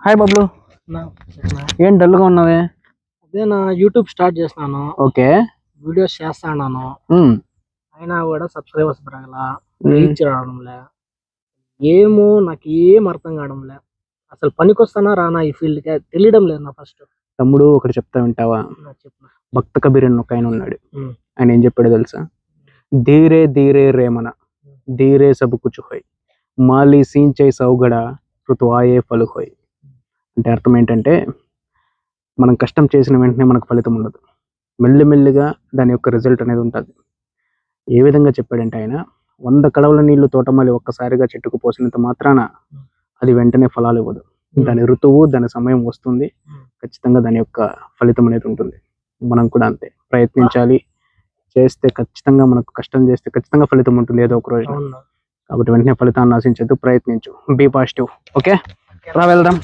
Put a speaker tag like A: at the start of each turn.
A: Hi Bablu,
B: నా
A: ఏం డల్గా ఉన్నావే?
B: అదే నా యూట్యూబ్ స్టార్ట్ చేసినాను.
A: ఓకే.
B: వీడియోస్ చేస్తాను. అయినా కూడా సబ్స్క్రైబర్స్ పెరగల, రీచ్ రావడంలే. ఏమో నాకు ఏం అర్థం కావడంలే. అసలు పనికొస్తానా రానా ఈ ఫీల్డ్ కి తెలియడం లేదు నా. ఫస్ట్
A: తమ్ముడు ఒకటి చెప్తా వింటావా?
B: చెప్పు.
A: భక్త కబీర్ అని ఒక ఆయన ఉన్నాడు. ఆయన ఏం చెప్పాడో తెలుసా? ధీరే ధీరే రేమన ధీరే సబ్ కుచ్ హోయ్ మాలి సీంచై సౌగడ ఋతువాయే ఫలు హోయ్. అంటే అర్థం ఏంటంటే, మనం కష్టం చేసిన వెంటనే మనకు ఫలితం ఉండదు, మెల్లిమెల్లిగా దాని యొక్క రిజల్ట్ అనేది ఉంటుంది. ఏ విధంగా చెప్పాడంటే ఆయన, 100 కడవల నీళ్లు తోటమాలి ఒక్కసారిగా చెట్టుకు పోసినంత మాత్రాన అది వెంటనే ఫలాలు ఇవ్వదు. దాని ఋతువు, దాని సమయం వస్తుంది, ఖచ్చితంగా దాని యొక్క ఫలితం అనేది ఉంటుంది. మనం కూడా అంతే, ప్రయత్నించాలి, చేస్తే ఖచ్చితంగా, మనకు కష్టం చేస్తే ఖచ్చితంగా ఫలితం ఉంటుంది ఏదో ఒక రోజు. కాబట్టి వెంటనే ఫలితాన్ని ఆశించద్దు, ప్రయత్నించు, బీ పాజిటివ్. ఓకే, రా వెళ్దాం.